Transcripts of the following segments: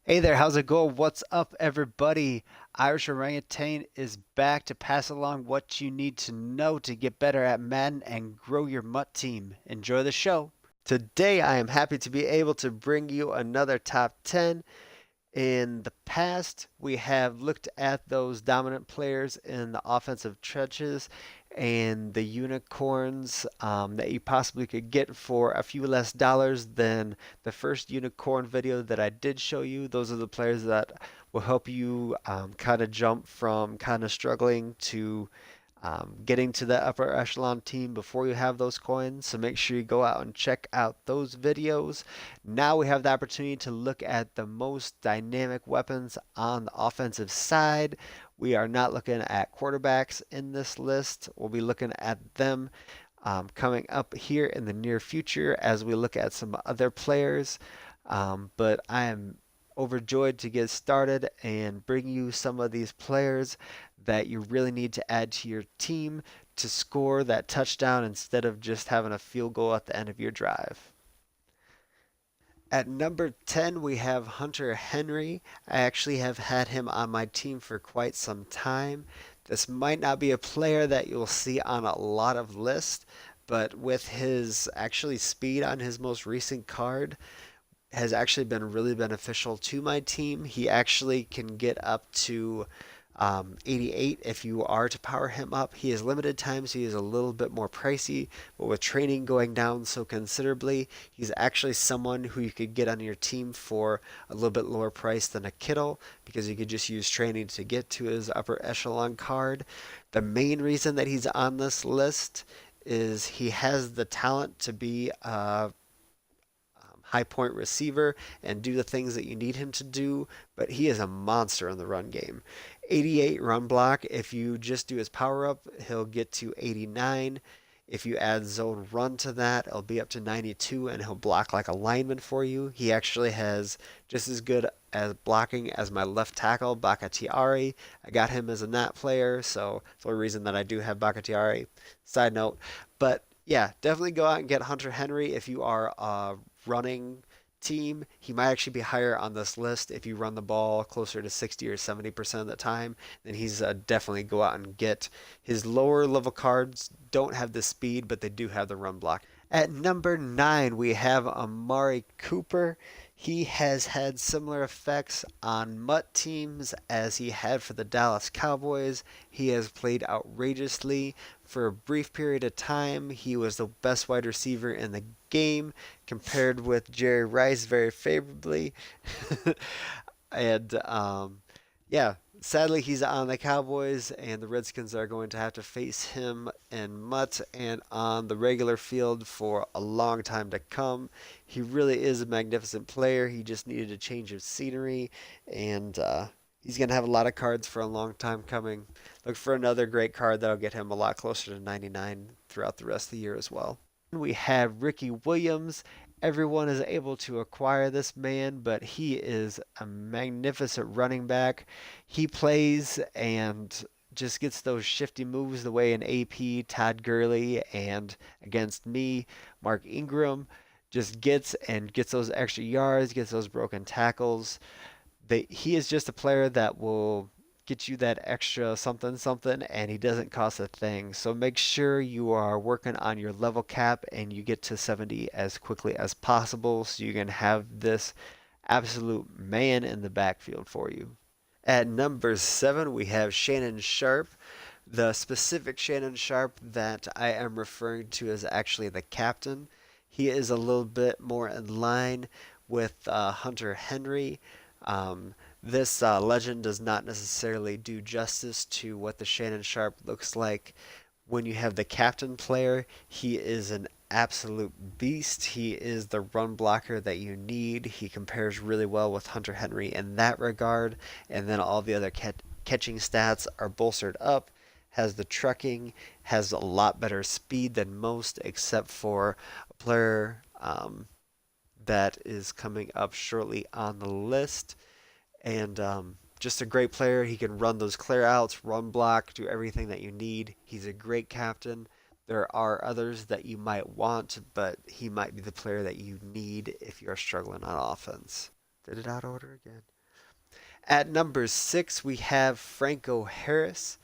Hey there, how's it going? What's up, everybody? Irish Orangutan is back to pass along what you need to know to get better at Madden and grow your MUT team. Enjoy the show. Today, I am happy to be able to bring you another top 10. In the past, we have looked at those dominant players in the offensive trenches and the unicorns that you possibly could get for a few less dollars than the first unicorn video that I did show you. Those are the players that will help you kind of jump from kind of struggling to getting to the upper echelon team before you have those coins. So make sure you go out and check out those videos. Now we have the opportunity to look at the most dynamic weapons on the offensive side. We are not looking at quarterbacks in this list. We'll be looking at them coming up here in the near future as we look at some other players. But I am overjoyed to get started and bring you some of these players that you really need to add to your team to score that touchdown instead of just having a field goal at the end of your drive. At number 10, we have Hunter Henry. I actually have had him on my team for quite some time. This might not be a player that you'll see on a lot of lists, but with his actually speed on his most recent card, has actually been really beneficial to my team. He actually can get up to 88 if you are to power him up. He is limited time, so he is a little bit more pricey, but with training going down so considerably, he's actually someone who you could get on your team for a little bit lower price than a Kittle because you could just use training to get to his upper echelon card. The main reason that he's on this list is he has the talent to be a high point receiver and do the things that you need him to do, but he is a monster in the run game. 88 run block. If you just do his power up, he'll get to 89. If you add zone run to that, it'll be up to 92 and he'll block like a lineman for you. He actually has just as good as blocking as my left tackle, Bakatiari. I got him as a NAT player, so it's the only reason that I do have Bakatiari. Side note. But yeah, definitely go out and get Hunter Henry if you are running team. He might actually be higher on this list if you run the ball closer to 60 or 70% of the time. Then he's definitely go out and get his lower level cards. Don't have the speed, but they do have the run block. At number 9, we have Amari Cooper. He has had similar effects on MUT teams as he had for the Dallas Cowboys. He has played outrageously for a brief period of time. He was the best wide receiver in the game, compared with Jerry Rice very favorably. and yeah, sadly he's on the Cowboys, and the Redskins are going to have to face him in MUT and on the regular field for a long time to come. He really is a magnificent player. He just needed a change of scenery, and he's going to have a lot of cards for a long time coming. Look for another great card that'll get him a lot closer to 99 throughout the rest of the year as well. We have Ricky Williams. Everyone is able to acquire this man, but he is a magnificent running back. He plays and just gets those shifty moves the way an AP, Todd Gurley, and against me, Mark Ingram, just gets those extra yards, gets those broken tackles. He is just a player that will get you that extra something something, and he doesn't cost a thing. So make sure you are working on your level cap and you get to 70 as quickly as possible so you can have this absolute man in the backfield for you. At number 7, we have Shannon Sharp. The specific Shannon Sharp that I am referring to is actually the captain. He is a little bit more in line with Hunter Henry. This legend does not necessarily do justice to what the Shannon Sharp looks like. When you have the captain player, he is an absolute beast. He is the run blocker that you need. He compares really well with Hunter Henry in that regard, and then all the other catching stats are bolstered up. Has the trucking, has a lot better speed than most, except for a player that is coming up shortly on the list. And just a great player. He can run those clear outs, run block, do everything that you need. He's a great captain. There are others that you might want, but he might be the player that you need if you're struggling on offense. Did it out order again? At number 6, we have Franco Harris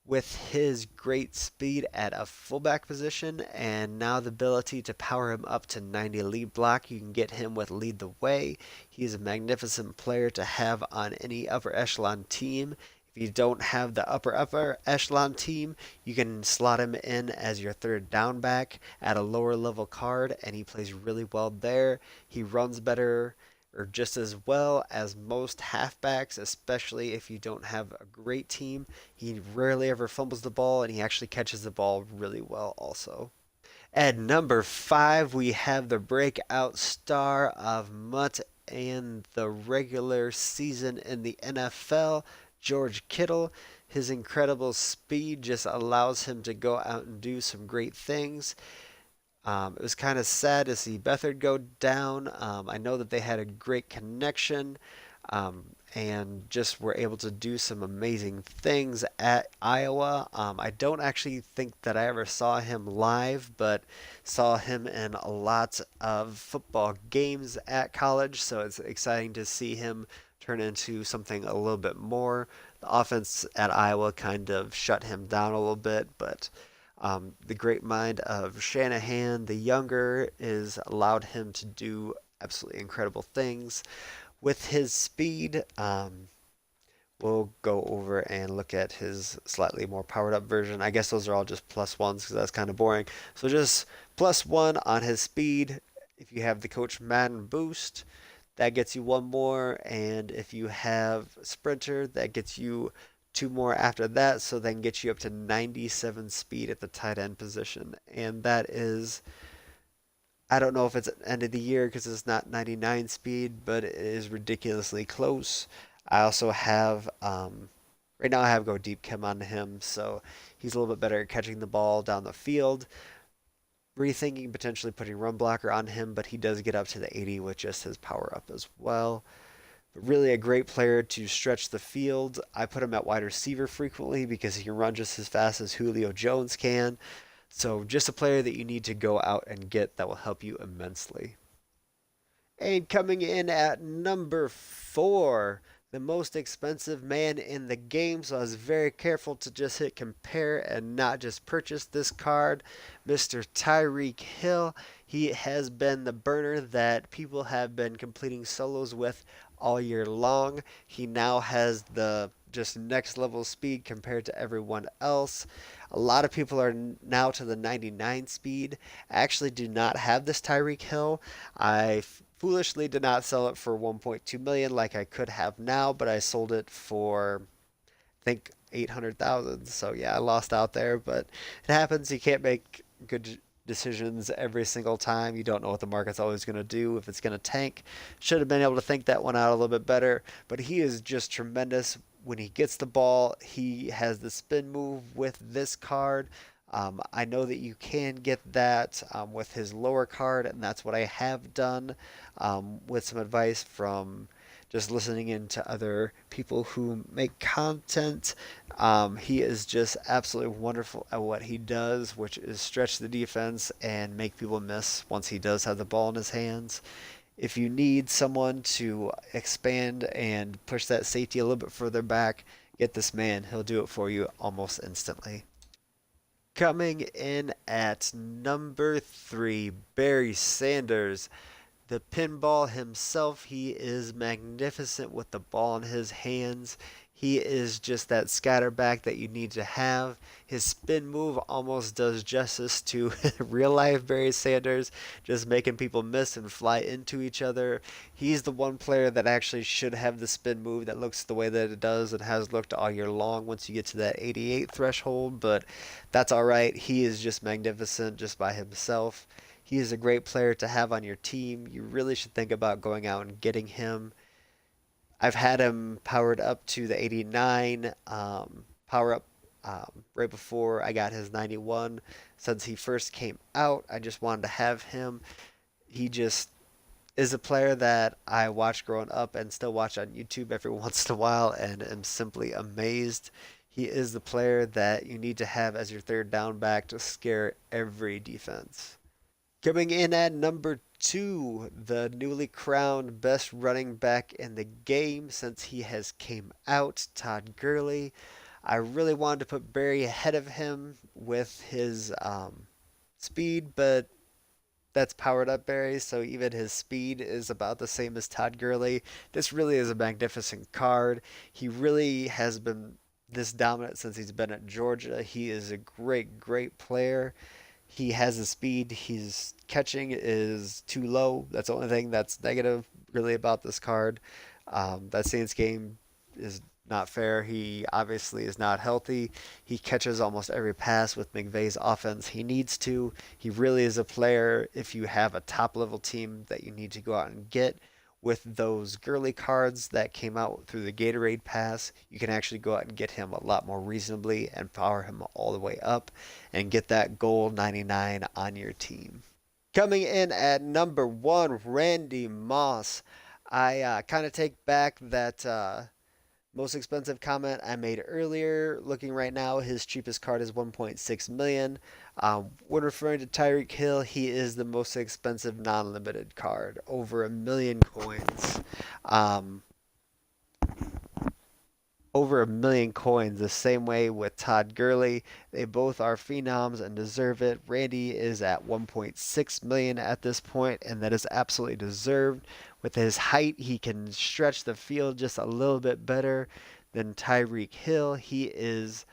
with his great speed at a fullback position and now the ability to power him up to 90 lead block. You can get him with lead the way. He's a magnificent player to have on any upper echelon team. If you don't have the upper echelon team, you can slot him in as your third down back at a lower level card, and he plays really well there. He runs better or just as well as most halfbacks, especially if you don't have a great team. He rarely ever fumbles the ball, and he actually catches the ball really well also. At number 5, we have the breakout star of MUT and the regular season in the NFL, George Kittle. His incredible speed just allows him to go out and do some great things. It was kind of sad to see Beathard go down. I know that they had a great connection and just were able to do some amazing things at Iowa. I don't actually think that I ever saw him live, but saw him in a lot of football games at college, so it's exciting to see him turn into something a little bit more. The offense at Iowa kind of shut him down a little bit, but the great mind of Shanahan, the younger, is allowed him to do absolutely incredible things with his speed. We'll go over and look at his slightly more powered up version. I guess those are all just plus ones because that's kind of boring. So just plus one on his speed. If you have the Coach Madden boost, that gets you one more. And if you have Sprinter, that gets you two more after that. So then gets you up to 97 speed at the tight end position. And that is, I don't know if it's at the end of the year because it's not 99 speed, but it is ridiculously close. I also have, right now I have Go Deep Kim on him, so he's a little bit better at catching the ball down the field. Rethinking potentially putting run blocker on him, but he does get up to the 80 with just his power up as well. But really a great player to stretch the field. I put him at wide receiver frequently because he can run just as fast as Julio Jones can. So just a player that you need to go out and get that will help you immensely. And coming in at number 4, the most expensive man in the game. So I was very careful to just hit compare and not just purchase this card. Mr. Tyreek Hill. He has been the burner that people have been completing solos with all year long. He now has the just next level speed compared to everyone else. A lot of people are now to the 99 speed. I actually do not have this Tyreek Hill. I foolishly did not sell it for 1.2 million like I could have now, but I sold it for I think 800,000. So yeah, I lost out there, but it happens. You can't make good decisions every single time. You don't know what the market's always going to do, if it's going to tank. Should have been able to think that one out a little bit better, but he is just tremendous. When he gets the ball, he has the spin move with this card. I know that you can get that with his lower card, and that's what I have done with some advice from just listening into other people who make content. He is just absolutely wonderful at what he does, which is stretch the defense and make people miss once he does have the ball in his hands. If you need someone to expand and push that safety a little bit further back, get this man. He'll do it for you almost instantly. Coming in at number 3, Barry Sanders. The pinball himself, he is magnificent with the ball in his hands. He is just that scatterback that you need to have. His spin move almost does justice to real life Barry Sanders, just making people miss and fly into each other. He's the one player that actually should have the spin move that looks the way that it does and has looked all year long once you get to that 88 threshold, but that's all right. He is just magnificent just by himself. He is a great player to have on your team. You really should think about going out and getting him. I've had him powered up to the 89 power up right before I got his 91. Since he first came out, I just wanted to have him. He just is a player that I watched growing up and still watch on YouTube every once in a while and am simply amazed. He is the player that you need to have as your third down back to scare every defense. Coming in at number to the newly crowned best running back in the game since he has came out, Todd Gurley. I really wanted to put Barry ahead of him with his speed, but that's powered up Barry, so even his speed is about the same as Todd Gurley. This really is a magnificent card. He really has been this dominant since he's been at Georgia. He is a great, great player. He has the speed. His catching is too low. That's the only thing that's negative really about this card. That Saints game is not fair. He obviously is not healthy. He catches almost every pass with McVay's offense. He needs to. He really is a player if you have a top level team that you need to go out and get. With those Gurley cards that came out through the Gatorade Pass, you can actually go out and get him a lot more reasonably and power him all the way up and get that goal 99 on your team. Coming in at number one, Randy Moss. I kind of take back that most expensive comment I made earlier. Looking right now, his cheapest card is 1.6 million. When referring to Tyreek Hill, he is the most expensive non-limited card, over 1 million coins. Um, Over 1 million coins, the same way with Todd Gurley. They both are phenoms and deserve it. Randy is at 1.6 million at this point, and that is absolutely deserved. With his height, he can stretch the field just a little bit better than Tyreek Hill. He is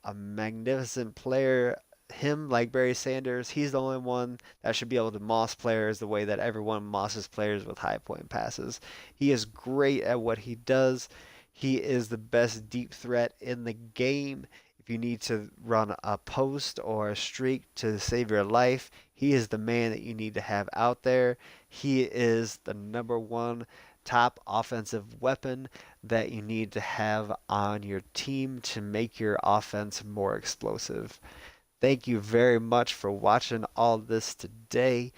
a magnificent player. Him, like Barry Sanders, he's the only one that should be able to moss players the way that everyone mosses players with high point passes. He is great at what he does. He is the best deep threat in the game. If you need to run a post or a streak to save your life, he is the man that you need to have out there. He is the number one top offensive weapon that you need to have on your team to make your offense more explosive. Thank you very much for watching all this today.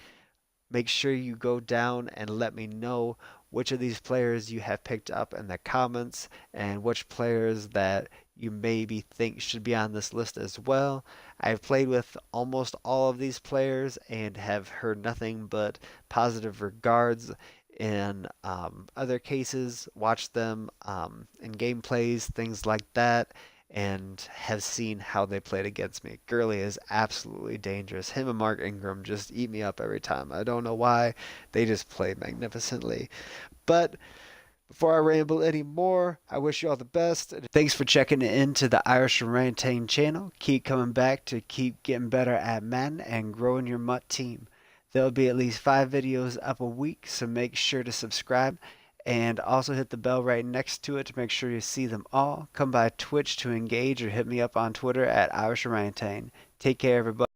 Make sure you go down and let me know which of these players you have picked up in the comments and which players that you maybe think should be on this list as well. I've played with almost all of these players and have heard nothing but positive regards. In other cases, watched them in gameplays, things like that, and have seen how they played against me. Gurley is absolutely dangerous. Him and Mark Ingram just eat me up every time. I don't know why. They just play magnificently. But before I ramble anymore, I wish you all the best. Thanks for checking into the Irish Orangutan channel. Keep coming back to keep getting better at Madden and growing your MUT team. There'll be at least 5 videos up a week, so make sure to subscribe. And also hit the bell right next to it to make sure you see them all. Come by Twitch to engage or hit me up on Twitter at Irish Orangutan. Take care, everybody.